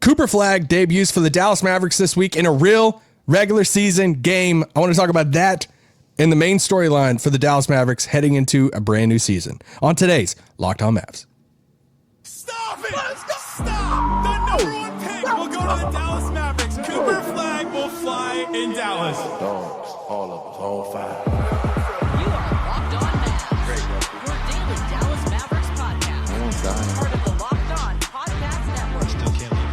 Cooper Flagg debuts for the Dallas Mavericks this week in a real regular season game. I want to talk about that in the main storyline for the Dallas Mavericks heading into a brand new season on today's Locked On Mavs. Stop it! Stop! The number one pick will go to the Dallas Mavericks. Cooper Flagg will fly in Dallas. Dogs, all of us, all five. You are Locked On Mavs, your daily Dallas Mavericks podcast. Part of the Locked On Podcast Network. Still can't believe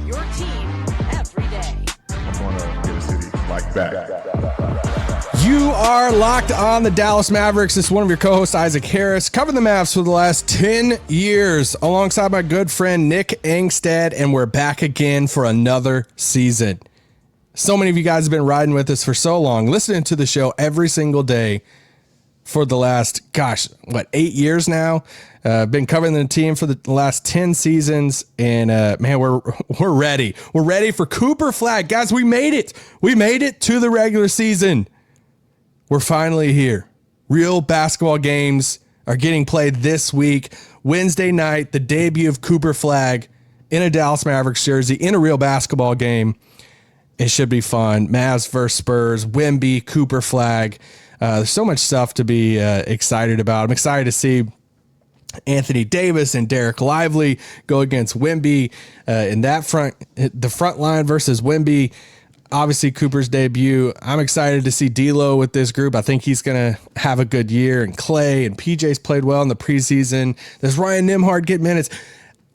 your team every day. I'm going to get a city like that. You are locked on the Dallas Mavericks. It's one of your co-hosts, Isaac Harris, covering the Mavs for the last 10 years alongside my good friend Nick Angstad, and we're back again for another season. So many of you guys have been riding with us for so long, listening to the show every single day for the last, 8 years now. Been covering the team for the last 10 seasons, and man, we're ready. We're ready for Cooper Flagg. Guys, we made it. We made it to the regular season. We're finally here. Real basketball games are getting played this week. Wednesday night, the debut of Cooper Flagg in a Dallas Mavericks jersey in a real basketball game. It should be fun. Mavs versus Spurs, Wemby, Cooper Flagg. There's so much stuff to be excited about. I'm excited to see Anthony Davis and Dereck Lively go against Wemby in that the front line versus Wemby. Obviously, Cooper's debut. I'm excited to see D'Lo with this group. I think he's going to have a good year. And Klay and PJ's played well in the preseason. Does Ryan Nembhard get minutes?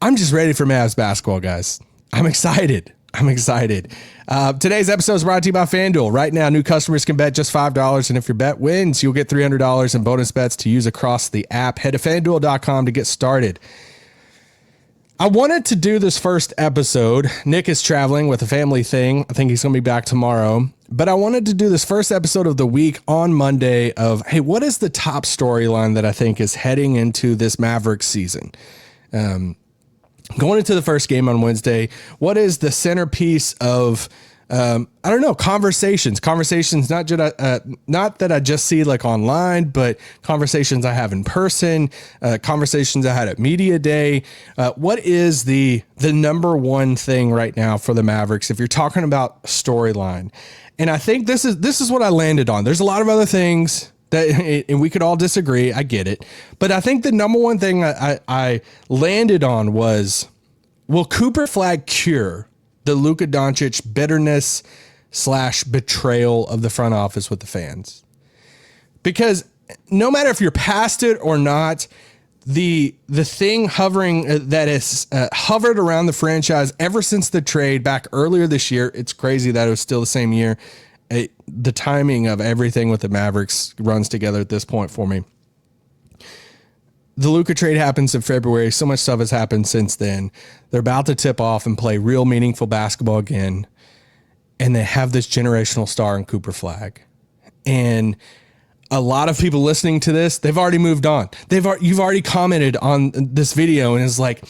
I'm just ready for Mavs basketball, guys. I'm excited. Today's episode is brought to you by FanDuel. Right now, new customers can bet just $5, and if your bet wins, you'll get $300 in bonus bets to use across the app. Head to FanDuel.com to get started. I wanted to do this first episode. Nick is traveling with a family thing. I think he's going to be back tomorrow. But I wanted to do this first episode of the week on Monday of, hey, what is the top storyline that I think is heading into this Mavericks season? Going into the first game on Wednesday, what is the centerpiece of, conversations, not that I just see like online, but conversations I have in person, conversations I had at media day. What is the number one thing right now for the Mavericks? If you're talking about storyline, and I think this is what I landed on. There's a lot of other things and we could all disagree. I get it. But I think the number one thing I landed on was, will Cooper Flagg cure the Luka Doncic bitterness / betrayal of the front office with the fans? Because no matter if you're past it or not, the thing hovering that has hovered around the franchise ever since the trade back earlier this year, it's crazy that it was still the same year. The timing of everything with the Mavericks runs together at this point for me. The Luka trade happens in February. So much stuff has happened since then. They're about to tip off and play real meaningful basketball again. And they have this generational star in Cooper Flagg. And a lot of people listening to this, they've already moved on. You've already commented on this video and it's like,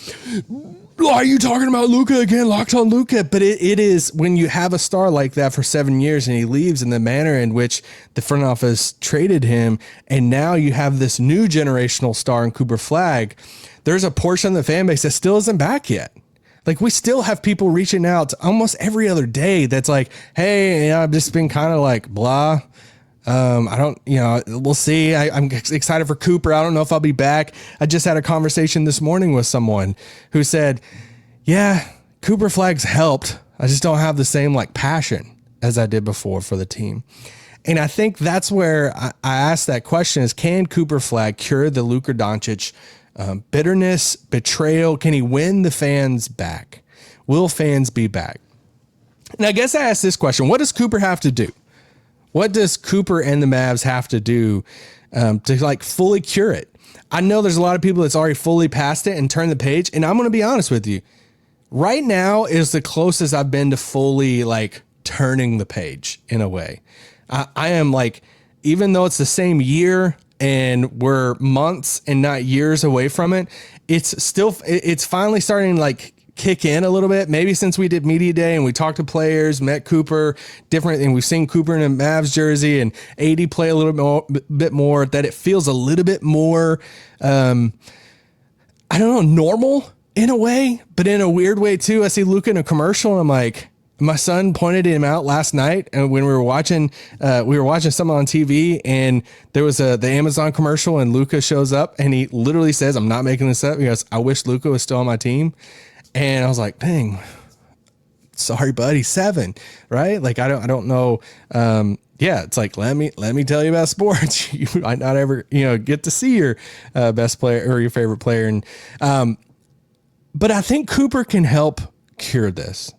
why are you talking about Luka again? Locked on Luka. But it is when you have a star like that for 7 years and he leaves in the manner in which the front office traded him. And now you have this new generational star in Cooper Flagg. There's a portion of the fan base that still isn't back yet. Like, we still have people reaching out almost every other day. That's like, hey, I've just been kind of like blah. I don't, we'll see. I'm excited for Cooper. I don't know if I'll be back. I just had a conversation this morning with someone who said, yeah, Cooper Flagg's helped. I just don't have the same passion as I did before for the team. And I think that's where I asked that question is, can Cooper Flagg cure the Luka Doncic bitterness, betrayal? Can he win the fans back? Will fans be back? And I guess I asked this question, what does Cooper have to do? What does Cooper and the Mavs have to do to fully cure it? I know there's a lot of people that's already fully past it and turned the page. And I'm going to be honest with you. Right now is the closest I've been to fully turning the page in a way. I am even though it's the same year and we're months and not years away from it, it's finally starting kick in a little bit, maybe since we did media day and we talked to players, met Cooper different, and we've seen Cooper in a Mavs jersey and AD play a little bit more, that it feels a little bit more, normal In a way, but in a weird way too. I see Luka in a commercial and I'm like, my son pointed him out last night, and when we were watching something on TV, and there was the Amazon commercial, and Luka shows up, and he literally says, "I'm not making this up." He goes, "I wish Luka was still on my team," and I was like, "Dang, sorry, buddy, 7, right?" Like I don't know. Yeah, it's like let me tell you about sports. You might not ever get to see your best player or your favorite player, and but I think Cooper can help cure this.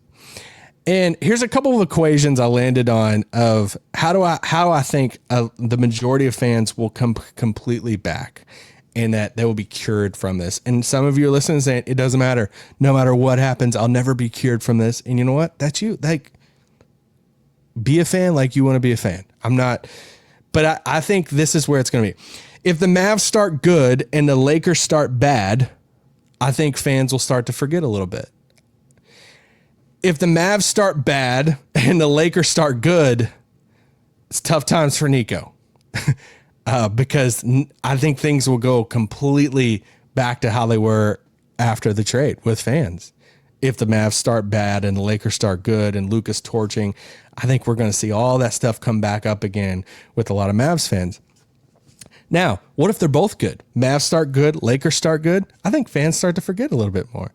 And here's a couple of equations I landed on of how I think the majority of fans will come completely back, and that they will be cured from this. And some of you are listening saying, it doesn't matter. No matter what happens, I'll never be cured from this. And you know what? That's you. Like, be a fan like you want to be a fan. I'm not, but I think this is where it's going to be. If the Mavs start good and the Lakers start bad, I think fans will start to forget a little bit. If the Mavs start bad and the Lakers start good, it's tough times for Nico because I think things will go completely back to how they were after the trade with fans. If the Mavs start bad and the Lakers start good and Luka's torching, I think we're going to see all that stuff come back up again with a lot of Mavs fans. Now, what if they're both good? Mavs start good, Lakers start good. I think fans start to forget a little bit more.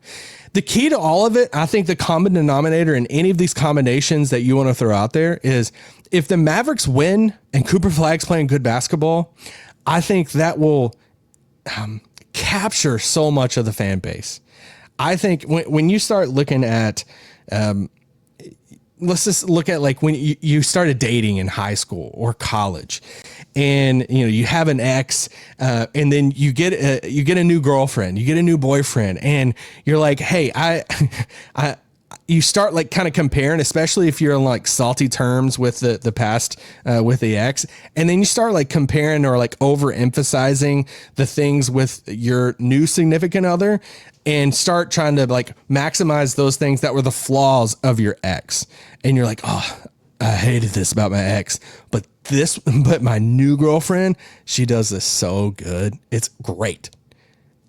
The key to all of it, I think the common denominator in any of these combinations that you want to throw out there is if the Mavericks win and Cooper Flagg's playing good basketball, I think that will capture so much of the fan base. I think when you start looking at, let's just look at like when you started dating in high school or college, and you have an ex, and then you get a new girlfriend, you get a new boyfriend, and you're like, hey, you start like kind of comparing, especially if you're on like salty terms with the past, with the ex. And then you start like comparing or like overemphasizing the things with your new significant other and start trying to like maximize those things that were the flaws of your ex. And you're like, oh, I hated this about my ex, but my new girlfriend, she does this so good. It's great.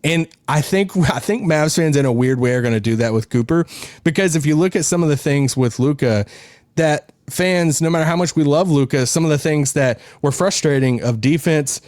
And I think Mavs fans in a weird way are going to do that with Cooper, because if you look at some of the things with Luka that fans, no matter how much we love Luka, some of the things that were frustrating of defense,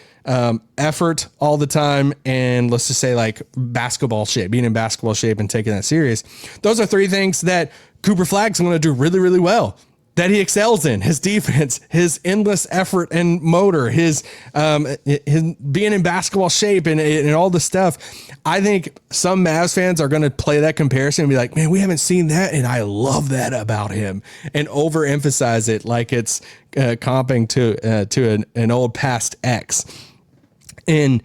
effort all the time, and let's just say like basketball shape, being in basketball shape and taking that serious. Those are 3 things that Cooper Flagg's going to do really, really well, that he excels in: his defense, his endless effort and motor, his being in basketball shape and all the stuff. I think some Mavs fans are going to play that comparison and be like, man, we haven't seen that, and I love that about him, and overemphasize it like it's comping to an old past ex. And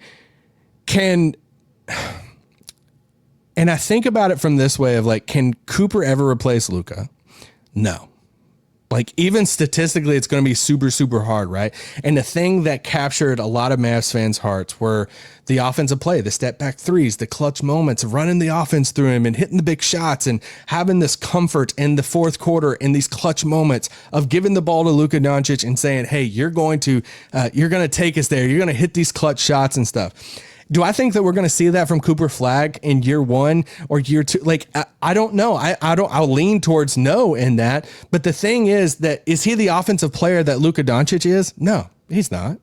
I think about it from this way of like, can Cooper ever replace Luka? No. Like, even statistically, it's going to be super, super hard, right? And the thing that captured a lot of Mavs fans' hearts were the offensive play, the step back threes, the clutch moments, running the offense through him and hitting the big shots and having this comfort in the fourth quarter in these clutch moments of giving the ball to Luka Doncic and saying, hey, you're going to take us there. You're going to hit these clutch shots and stuff. Do I think that we're going to see that from Cooper Flagg in year 1 or year 2? Like, I don't know. I'll lean towards no in that. But the thing is he the offensive player that Luka Doncic is? No, he's not.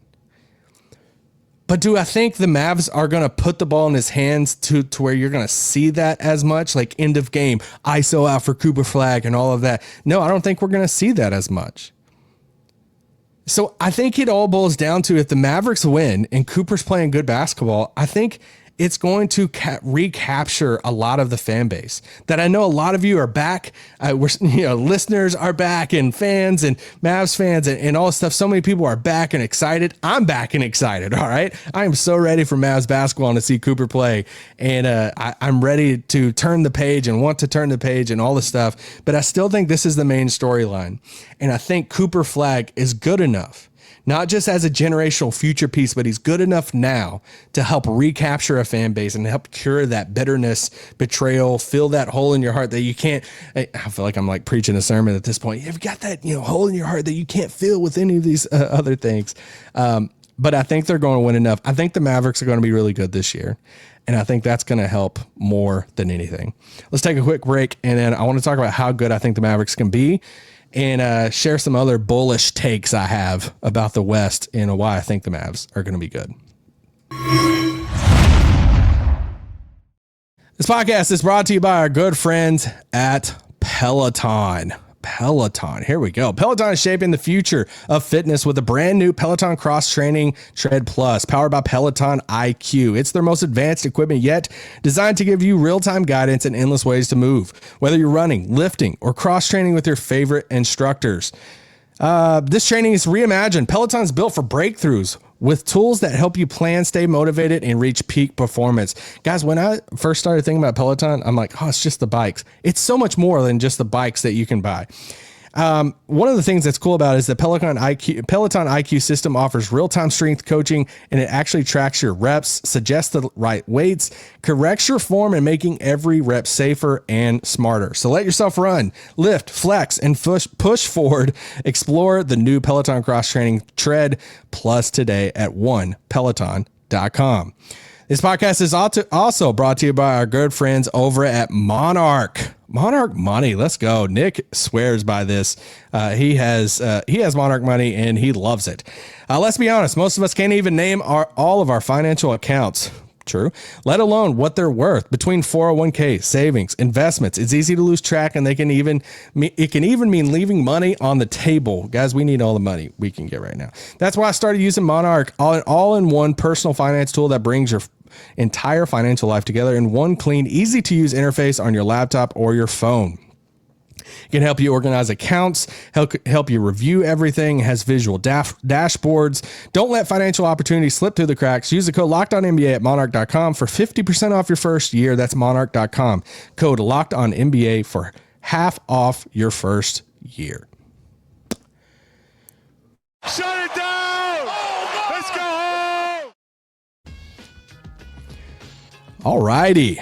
But do I think the Mavs are going to put the ball in his hands to where you're going to see that as much? Like end of game, ISO out for Cooper Flagg and all of that. No, I don't think we're going to see that as much. So I think it all boils down to, if the Mavericks win and Cooper's playing good basketball, I think it's going to recapture a lot of the fan base that I know a lot of you are back. Listeners are back, and fans and Mavs fans and all this stuff. So many people are back and excited. I'm back and excited. All right. I am so ready for Mavs basketball and to see Cooper play. And I'm ready to turn the page and want to turn the page and all this stuff. But I still think this is the main storyline. And I think Cooper Flagg is good enough, not just as a generational future piece, but he's good enough now to help recapture a fan base and help cure that bitterness, betrayal, fill that hole in your heart that you can't. I feel like I'm like preaching a sermon at this point. You've got that hole in your heart that you can't fill with any of these other things. But I think they're going to win enough. I think the Mavericks are going to be really good this year. And I think that's going to help more than anything. Let's take a quick break, and then I want to talk about how good I think the Mavericks can be and share some other bullish takes I have about the West and why I think the Mavs are going to be good. This podcast is brought to you by our good friends at Peloton. Here we go. Peloton is shaping the future of fitness with a brand new Peloton Cross Training Tread Plus, powered by Peloton IQ. It's their most advanced equipment yet, designed to give you real-time guidance and endless ways to move, whether you're running, lifting, or cross-training with your favorite instructors. This training is reimagined. Peloton's built for breakthroughs with tools that help you plan, stay motivated, and reach peak performance. Guys, when I first started thinking about Peloton, I'm like, oh, it's just the bikes. It's so much more than just the bikes that you can buy. One of the things that's cool about it is the Peloton IQ system offers real-time strength coaching, and it actually tracks your reps, suggests the right weights, corrects your form, and making every rep safer and smarter. So let yourself run, lift, flex, and push forward. Explore the new Peloton Cross Training Tread Plus today at onepeloton.com. This podcast is also brought to you by our good friends over at Monarch. Monarch money. Let's go. Nick swears by this. He has Monarch money and he loves it. Let's be honest. Most of us can't even name all of our financial accounts. True. Let alone what they're worth. Between 401k, savings, investments, it's easy to lose track, and it can even mean leaving money on the table. Guys, we need all the money we can get right now. That's why I started using Monarch, all-in-one personal finance tool that brings your entire financial life together in one clean, easy to use interface on your laptop or your phone. It can help you organize accounts, help you review everything, has visual dashboards. Don't let financial opportunities slip through the cracks. Use the code LOCKEDONNBA at monarch.com for 50% off your first year. That's monarch.com. Code LOCKEDONNBA for half off your first year. Shut it down! Let's go home! All righty.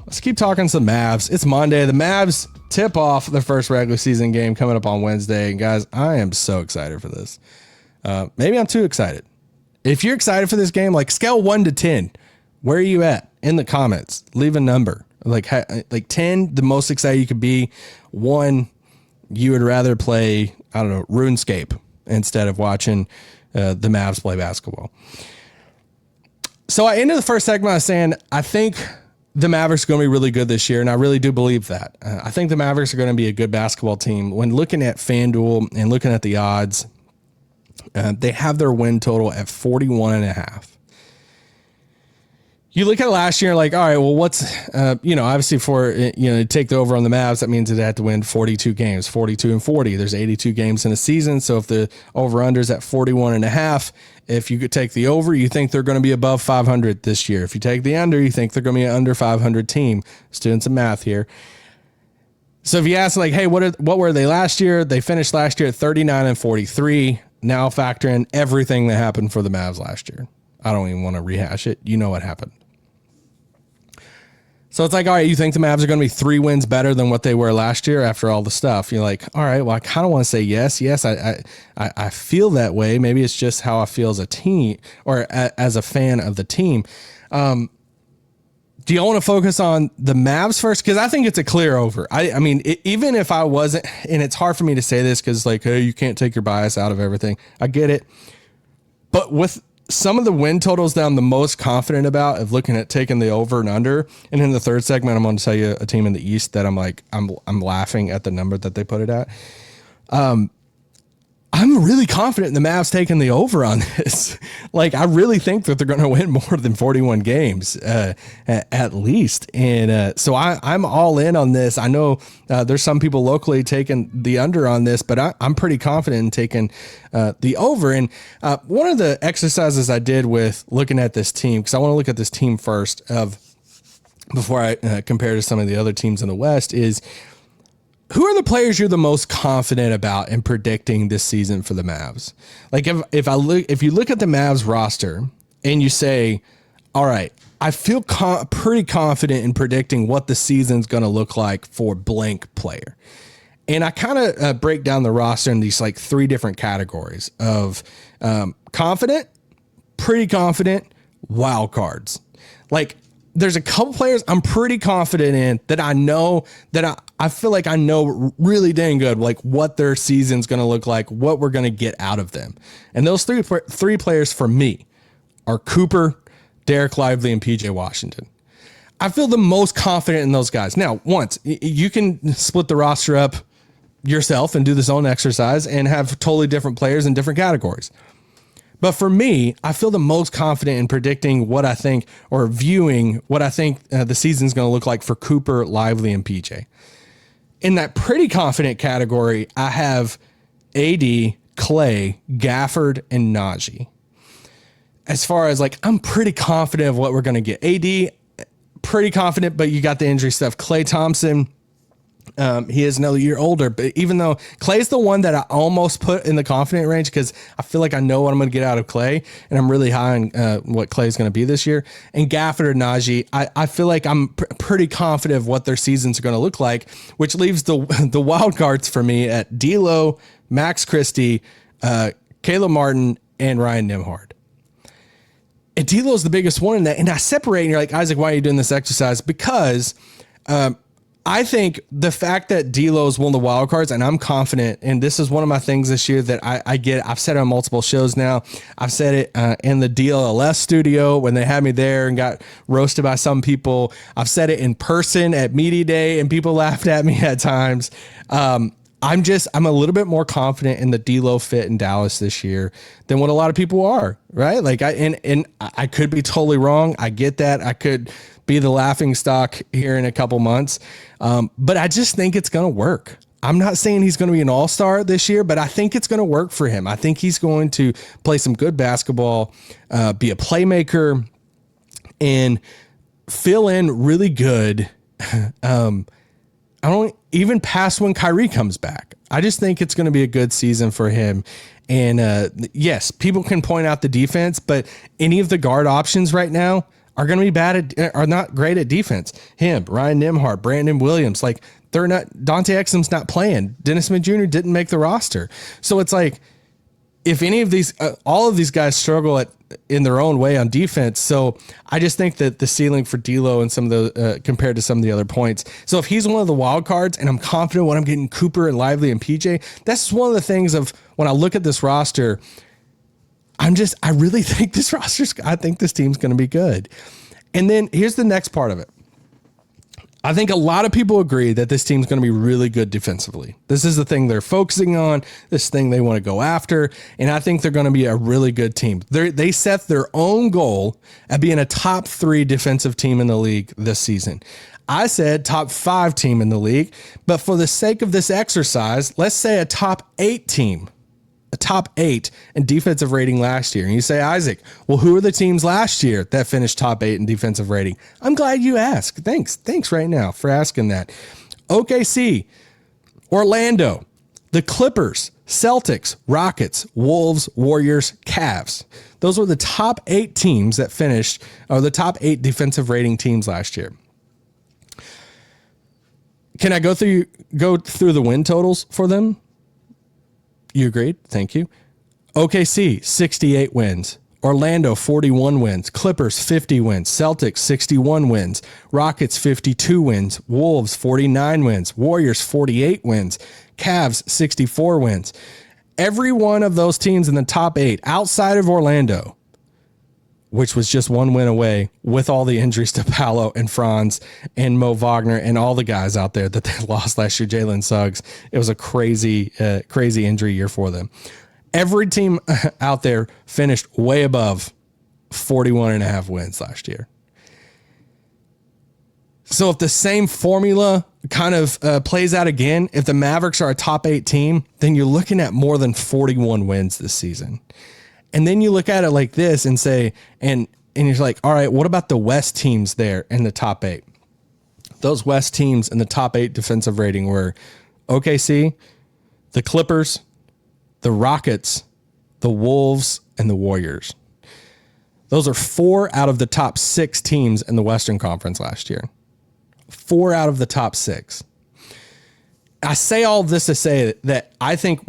Let's keep talking some Mavs. It's Monday. The Mavs tip off their first regular season game coming up on Wednesday. And guys, I am so excited for this. Maybe I'm too excited. If you're excited for this game, like scale 1 to 10, where are you at in the comments? Leave a number. Like 10, the most excited you could be. 1, you would rather play, I don't know, RuneScape instead of watching the Mavs play basketball. So I ended the first segment by saying, I think the Mavericks are going to be really good this year, and I really do believe that. I think the Mavericks are going to be a good basketball team. When looking at FanDuel and looking at the odds, they have their win total at 41.5. You look at last year, like, all right, well, what's, obviously to take the over on the Mavs, that means they have to win 42 games, 42 and 40. There's 82 games in a season. So if the over-under is at 41.5, if you could take the over, you think they're going to be above 500 this year. If you take the under, you think they're going to be an under 500 team. Just doing some math here. So if you ask, like, hey, what were they last year? They finished last year at 39 and 43. Now factor in everything that happened for the Mavs last year. I don't even want to rehash it. You know what happened. So it's like, all right, you think the Mavs are going to be 3 wins better than what they were last year after all the stuff. You're like, all right, well, I kind of want to say yes. Yes, I feel that way. Maybe it's just how I feel as a team or as a fan of the team. Do you want to focus on the Mavs first? Because I think it's a clear over. I mean, even if I wasn't, and it's hard for me to say this because, like, hey, you can't take your bias out of everything. I get it. But with some of the win totals that I'm the most confident about of looking at taking the over and under. And in the third segment, I'm going to tell you a team in the East that I'm like, I'm laughing at the number that they put it at. I'm really confident in the Mavs taking the over on this. Like, I really think that they're going to win more than 41 games at least. And so I'm all in on this. I know there's some people locally taking the under on this, but I'm pretty confident in taking the over. And one of the exercises I did with looking at this team, because I want to look at this team first before I compare to some of the other teams in the West, is who are the players you're the most confident about in predicting this season for the Mavs? Like if you look at the Mavs roster and you say, all right, I feel pretty confident in predicting what the season's going to look like for blank player. And I kind of break down the roster in these like 3 different categories of confident, pretty confident, wild cards. Like, there's a couple players I'm pretty confident in that I know that I feel like I know really dang good, like what their season's going to look like, what we're going to get out of them. And those three players for me are Cooper, Dereck Lively, and PJ Washington. I feel the most confident in those guys. Now, once you can split the roster up yourself and do this own exercise and have totally different players in different categories. But for me, I feel the most confident in predicting what I think or viewing what I think the season's going to look like for Cooper, Lively, and PJ. In that pretty confident category, I have AD, Klay, Gafford, and Najee. As far as like, I'm pretty confident of what we're going to get. AD, pretty confident, but you got the injury stuff. Klay Thompson, he is another year older, but even though Klay's the one that I almost put in the confident range because I feel like I know what I'm going to get out of Klay, and I'm really high on what Klay's going to be this year. And Gafford or Najee, I feel like I'm pretty confident of what their seasons are going to look like, which leaves the wild cards for me at D'Lo, Max Christie, Caleb Martin, and Ryan Nembhard. And D'Lo is the biggest one in that. And I separate, and you're like, Isaac, why are you doing this exercise? Because I think the fact that D'Lo is one of the wild cards, and I'm confident, and this is one of my things this year that I get. I've said it on multiple shows now. I've said it in the DLLS studio when they had me there and got roasted by some people. I've said it in person at Media Day, and people laughed at me at times. I'm a little bit more confident in the D'Lo fit in Dallas this year than what a lot of people are, right? Like I could be totally wrong. I get that. I could be the laughing stock here in a couple months. But I just think it's going to work. I'm not saying he's going to be an all-star this year, but I think it's going to work for him. I think he's going to play some good basketball, be a playmaker, and fill in really good. I don't even past when Kyrie comes back. I just think it's going to be a good season for him. And yes, people can point out the defense, but any of the guard options right now are going to be are not great at defense. Him, Ryan Nembhard, Brandon Williams, like they're not. Dante Exum's not playing. Dennis Smith Jr. didn't make the roster, so it's like if any of these, all of these guys struggle in their own way on defense. So I just think that the ceiling for D'Lo and some of the compared to some of the other points. So if he's one of the wild cards, and I'm confident when I'm getting Cooper and Lively and PJ, that's one of the things of when I look at this roster. I really think this I think this team's going to be good. And then here's the next part of it. I think a lot of people agree that this team's going to be really good defensively. This is the thing they're focusing on, this thing they want to go after, and I think they're going to be a really good team. They set their own goal at being a top 3 defensive team in the league this season. I said top 5 team in the league, but for the sake of this exercise, let's say a top 8 team. A top 8 in defensive rating last year. And you say, Isaac, well, who are the teams last year that finished top 8 in defensive rating? I'm glad you asked. Thanks right now for asking that. OKC, Orlando, the Clippers, Celtics, Rockets, Wolves, Warriors, Cavs. Those were the top 8 teams that finished, or the top 8 defensive rating teams last year. Can I go through the win totals for them? You agreed? Thank you. OKC, 68 wins. Orlando, 41 wins. Clippers, 50 wins. Celtics, 61 wins. Rockets, 52 wins. Wolves, 49 wins. Warriors, 48 wins. Cavs, 64 wins. Every one of those teams in the top 8, outside of Orlando, which was just one win away with all the injuries to Paolo and Franz and Mo Wagner and all the guys out there that they lost last year, Jalen Suggs. It was a crazy injury year for them. Every team out there finished way above 41.5 wins last year. So if the same formula kind of plays out again, if the Mavericks are a top 8 team, then you're looking at more than 41 wins this season. And then you look at it like this and say, and you're like, all right, what about the West teams there in the top 8? Those West teams in the top 8 defensive rating were OKC, the Clippers, the Rockets, the Wolves, and the Warriors. Those are 4 out of the top 6 teams in the Western Conference last year. 4 out of the top 6. I say all this to say that I think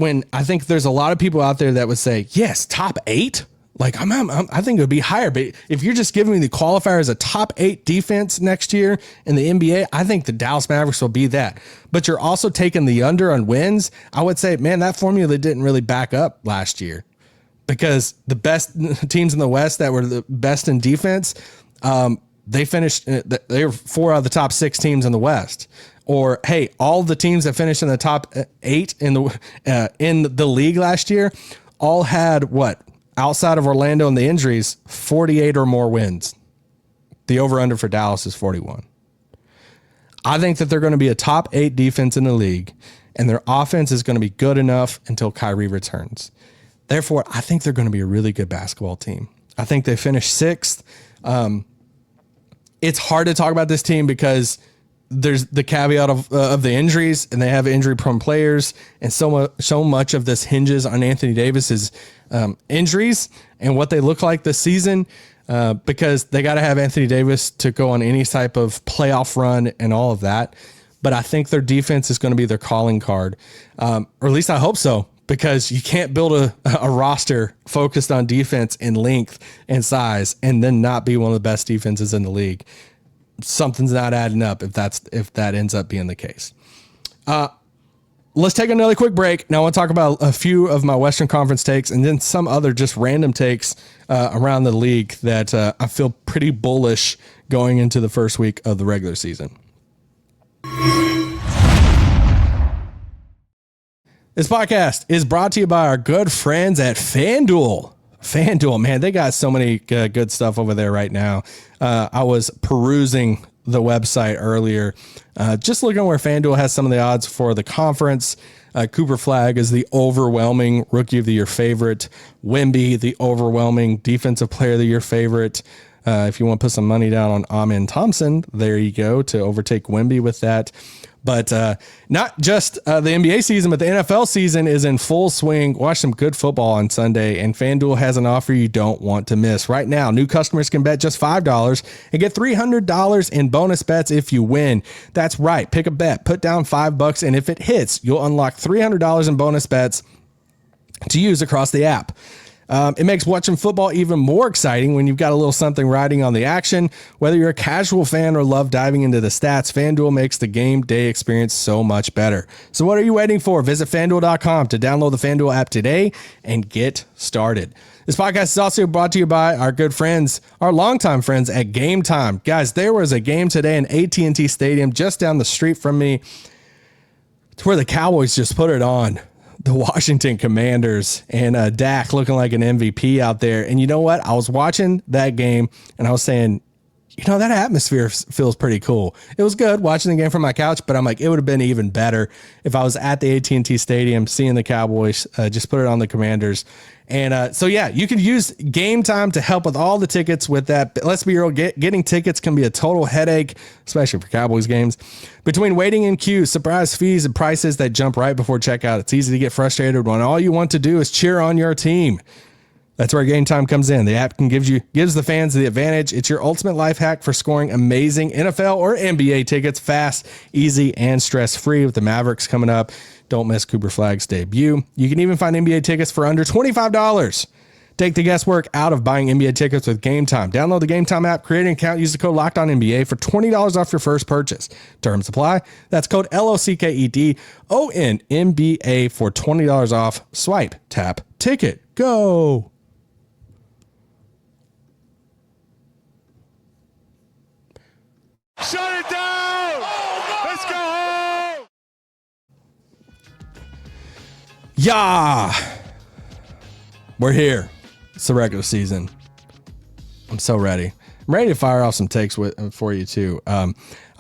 there's a lot of people out there that would say, yes, top 8. Like I think it would be higher, but if you're just giving me the qualifier as a top 8 defense next year in the NBA, I think the Dallas Mavericks will be that. But you're also taking the under on wins. I would say, man, that formula didn't really back up last year because the best teams in the West that were the best in defense, they finished. They were 4 out of the top 6 teams in the West. Or hey, all the teams that finished in the top 8 in the league last year all had what? Outside of Orlando and the injuries, 48 or more wins. The over-under for Dallas is 41. I think that they're going to be a top 8 defense in the league, and their offense is going to be good enough until Kyrie returns. Therefore, I think they're going to be a really good basketball team. I think they finished 6th. It's hard to talk about this team because there's the caveat of the injuries, and they have injury-prone players, and so much of this hinges on Anthony Davis's injuries and what they look like this season, because they got to have Anthony Davis to go on any type of playoff run and all of that. But I think their defense is going to be their calling card, or at least I hope so, because you can't build a roster focused on defense and length and size and then not be one of the best defenses in the league. Something's not adding up if that ends up being the case. Let's take another quick break. Now I want to talk about a few of my Western Conference takes and then some other just random takes around the league that I feel pretty bullish going into the first week of the regular season. This podcast is brought to you by our good friends at FanDuel. FanDuel, man, they got so many good stuff over there right now. I was perusing the website earlier, just looking where FanDuel has some of the odds for the conference. Cooper Flagg is the overwhelming rookie of the year favorite. Wemby, the overwhelming defensive player of the year favorite. If you want to put some money down on Amen Thompson, there you go to overtake Wemby with that. But not just the NBA season, but the NFL season is in full swing. Watch some good football on Sunday, and FanDuel has an offer you don't want to miss. Right now, new customers can bet just $5 and get $300 in bonus bets if you win. That's right. Pick a bet, put down $5, and if it hits, you'll unlock $300 in bonus bets to use across the app. It makes watching football even more exciting when you've got a little something riding on the action. Whether you're a casual fan or love diving into the stats, FanDuel makes the game day experience so much better. So what are you waiting for? Visit FanDuel.com to download the FanDuel app today and get started. This podcast is also brought to you by our good friends, our longtime friends at Game Time. Guys, there was a game today in AT&T Stadium just down the street from me. It's where the Cowboys just put it on. The Washington Commanders, and Dak looking like an MVP out there. And you know what? I was watching that game and I was saying, you know, that atmosphere feels pretty cool. It was good watching the game from my couch, but I'm like, it would have been even better if I was at the AT&T Stadium seeing the Cowboys just put it on the Commanders. And so, yeah, you can use Game Time to help with all the tickets with that. But let's be real, getting tickets can be a total headache, especially for Cowboys games. Between waiting in queues, surprise fees, and prices that jump right before checkout, it's easy to get frustrated when all you want to do is cheer on your team. That's where Game Time comes in. The app gives the fans the advantage. It's your ultimate life hack for scoring amazing NFL or NBA tickets fast, easy, and stress-free. With the Mavericks coming up, don't miss Cooper Flagg's debut. You can even find NBA tickets for under $25. Take the guesswork out of buying NBA tickets with Game Time. Download the Game Time app, create an account, use the code LOCKEDONNBA for $20 off your first purchase. Terms apply. That's code LOCKEDONNBA for $20 off. Swipe, tap, ticket, go. Shut it down! Let's go home! Yeah, we're here. It's the regular season. I'm so ready. I'm ready to fire off some takes for you too. I've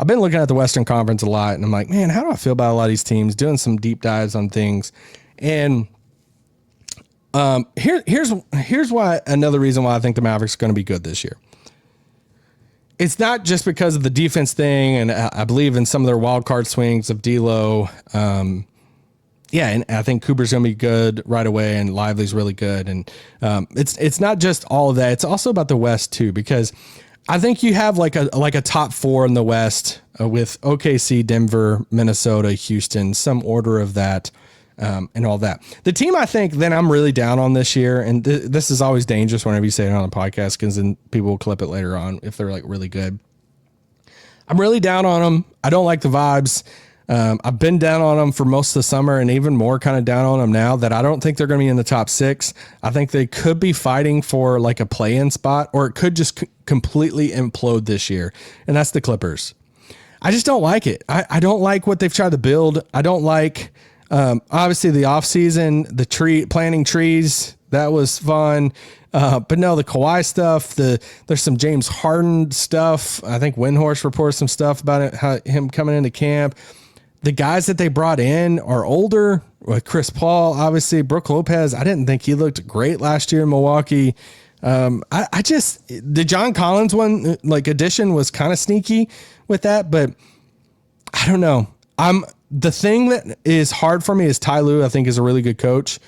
been looking at the Western Conference a lot, and I'm like, man, how do I feel about a lot of these teams? Doing some deep dives on things, and here's why. Another reason why I think the Mavericks are going to be good this year. It's not just because of the defense thing, and I believe in some of their wild card swings of D'Lo. Yeah, and I think Cooper's going to be good right away, and Lively's really good. And it's not just all of that. It's also about the West too, because I think you have like a top 4 in the West with OKC, Denver, Minnesota, Houston, some order of that. and all that. The team I think then I'm really down on this year, and this is always dangerous whenever you say it on the podcast because then people will clip it later on if they're like really good. I'm really down on them. I don't like the vibes. I've been down on them for most of the summer and even more kind of down on them now that I don't think they're going to be in the top 6. I think they could be fighting for like a play-in spot, or it could just completely implode this year. And that's the Clippers. I just don't like it. I don't like what they've tried to build. I don't like, obviously the off season, the planting trees, that was fun. But no, the Kawhi stuff, there's some James Harden stuff. I think Windhorst reports some stuff about it, him coming into camp. The guys that they brought in are older. Chris Paul, obviously, Brook Lopez. I didn't think he looked great last year in Milwaukee. The John Collins one, like addition was kind of sneaky with that, but I don't know. The thing that is hard for me is Ty Lue, I think is a really good coach,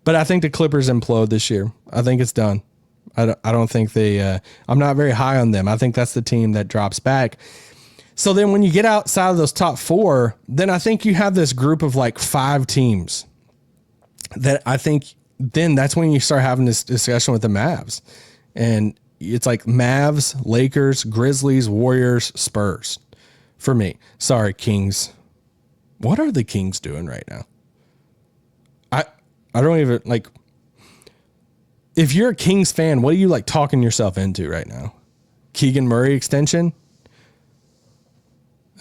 but I think the Clippers implode this year. I think it's done. I don't think I'm not very high on them. I think that's the team that drops back. So then when you get outside of those top 4, then I think you have this group of like 5 teams that I think then that's when you start having this discussion with the Mavs. And it's like Mavs, Lakers, Grizzlies, Warriors, Spurs for me. Sorry, Kings. What are the Kings doing right now? I don't even like, if you're a Kings fan, what are you like talking yourself into right now? Keegan Murray extension?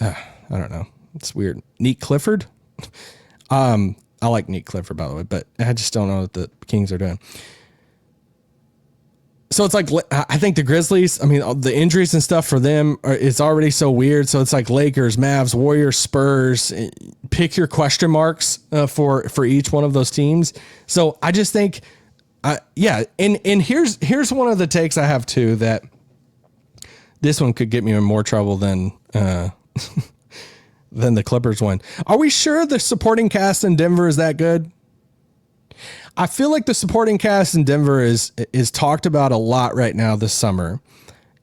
I don't know. It's weird. Neat Clifford. I like Neat Clifford, by the way, but I just don't know what the Kings are doing. So it's like, I think the Grizzlies, I mean, the injuries and stuff for them, it's already so weird. So it's like Lakers, Mavs, Warriors, Spurs. Pick your question marks for each one of those teams. So I just think, yeah. And here's one of the takes I have too, that this one could get me in more trouble than the Clippers one. Are we sure the supporting cast in Denver is that good? I feel like the supporting cast in Denver is talked about a lot right now this summer,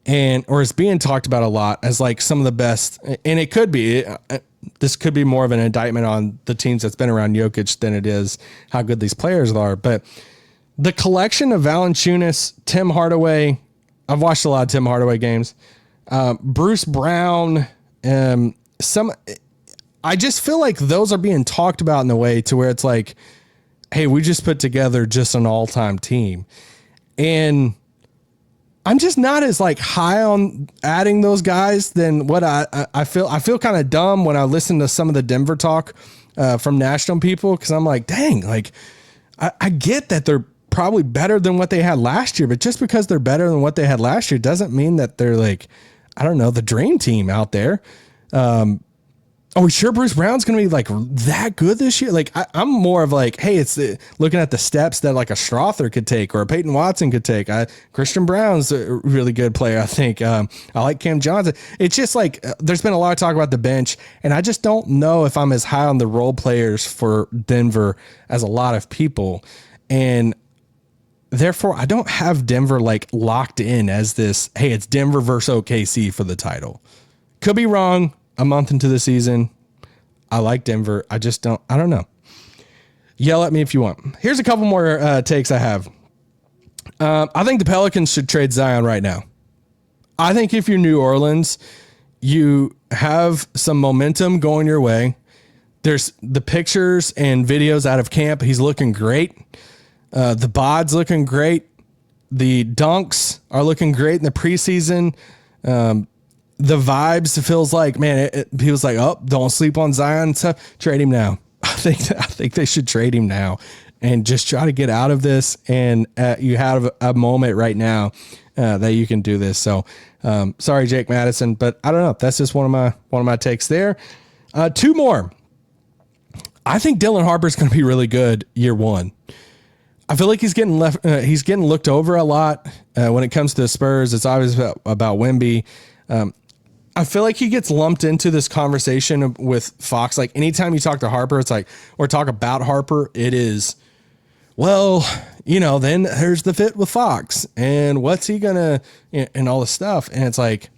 or is being talked about a lot as like some of the best. And it could be, this could be more of an indictment on the teams that's been around Jokic than it is how good these players are. But the collection of Valanciunas, Tim Hardaway, I've watched a lot of Tim Hardaway games, Bruce Brown, I just feel like those are being talked about in a way to where it's like, hey, we just put together just an all-time team. And I'm just not as like high on adding those guys than what I feel. I feel kind of dumb when I listen to some of the Denver talk from national people, because I'm like, dang, like I get that they're probably better than what they had last year, but just because they're better than what they had last year doesn't mean that they're like, I don't know, the dream team out there. Are we sure Bruce Brown's going to be like that good this year? Like I'm more of like, hey, it's looking at the steps that like a Strother could take or a Peyton Watson could take. Christian Brown's a really good player, I think. I like Cam Johnson. It's just like there's been a lot of talk about the bench, and I just don't know if I'm as high on the role players for Denver as a lot of people. And therefore, I don't have Denver like locked in as this, hey, it's Denver versus OKC for the title. Could be wrong. A month into the season, I like Denver. I don't know. Yell at me if you want. Here's a couple more takes I have. I think the Pelicans should trade Zion right now. I think if you're New Orleans, you have some momentum going your way. There's the pictures and videos out of camp. He's looking great. The bod's looking great. The dunks are looking great in the preseason. The vibes, it feels like, man, he was like, oh, don't sleep on Zion and stuff. Trade him now. I think they should trade him now and just try to get out of this. And you have a moment right now that you can do this. So sorry, Jake Madison, but I don't know. That's just one of my takes there. 2 more. I think Dylan Harper's going to be really good year 1. I feel like he's getting looked over a lot when it comes to the Spurs. It's always about Wemby. I feel like he gets lumped into this conversation with Fox. Like anytime you talk to Harper, it's like, or talk about Harper, it is, well, then there's the fit with Fox and what's he gonna, and all this stuff. And it's like,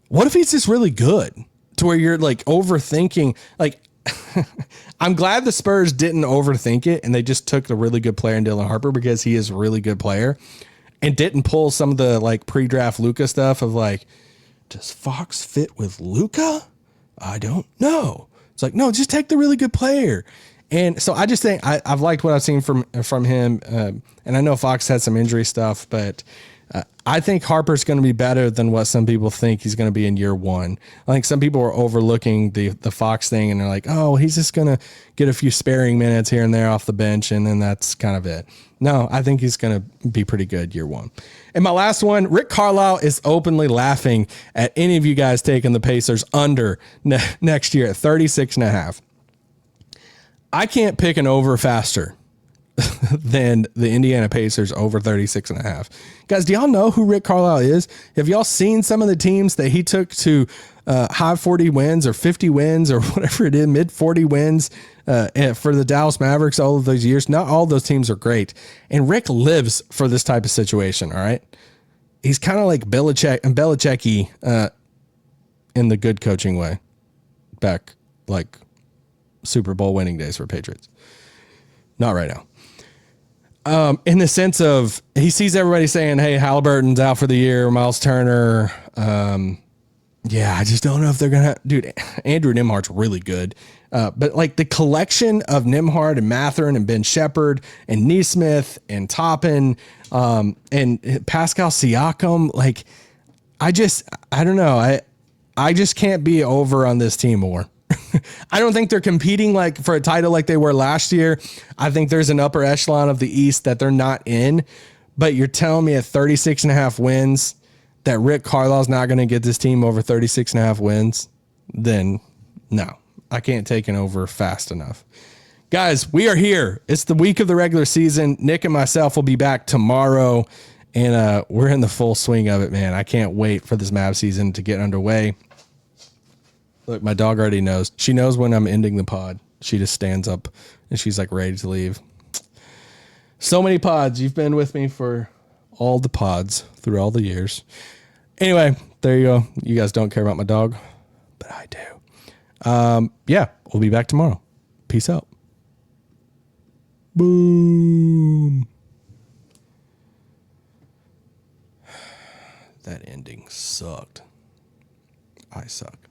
what if he's just really good to where you're like overthinking? Like, I'm glad the Spurs didn't overthink it and they just took the really good player in Dylan Harper because he is a really good player and didn't pull some of the like pre-draft Luka stuff of like, does Fox fit with Luka? I don't know. It's like, no, just take the really good player. And so I just think I've liked what I've seen from him. And I know Fox had some injury stuff, but I think Harper's going to be better than what some people think he's going to be in year one. I think some people are overlooking the Fox thing and they're like, oh, he's just going to get a few sparing minutes here and there off the bench. And then that's kind of it. No, I think he's going to be pretty good year one. And my last one, Rick Carlisle is openly laughing at any of you guys taking the Pacers under next year at 36.5. I can't pick an over faster than the Indiana Pacers over 36.5. Guys, do y'all know who Rick Carlisle is? Have y'all seen some of the teams that he took to high 40 wins or 50 wins or whatever it is, mid 40 wins for the Dallas Mavericks all of those years? Not all those teams are great. And Rick lives for this type of situation, all right? He's kind of like Belichick-y in the good coaching way back like Super Bowl winning days for Patriots. Not right now. In the sense of he sees everybody saying, hey, Halliburton's out for the year, Miles Turner. Yeah, I just don't know if they're going to dude, Andrew Nembhard's really good. But like the collection of Nembhard and Mathurin and Ben Shepherd and Nesmith and Toppin and Pascal Siakam, like I don't know. I just can't be over on this team more. I don't think they're competing like for a title like they were last year. I think there's an upper echelon of the East that they're not in, but you're telling me at 36.5 wins that Rick Carlisle's not going to get this team over 36.5 wins, then no, I can't take an over fast enough. Guys, we are here. It's the week of the regular season. Nick and myself will be back tomorrow, and we're in the full swing of it, man. I can't wait for this Mavs season to get underway. Look, my dog already knows. She knows when I'm ending the pod. She just stands up and she's like ready to leave. So many pods. You've been with me for all the pods through all the years. Anyway, there you go. You guys don't care about my dog, but I do. Yeah, we'll be back tomorrow. Peace out. Boom. That ending sucked. I suck.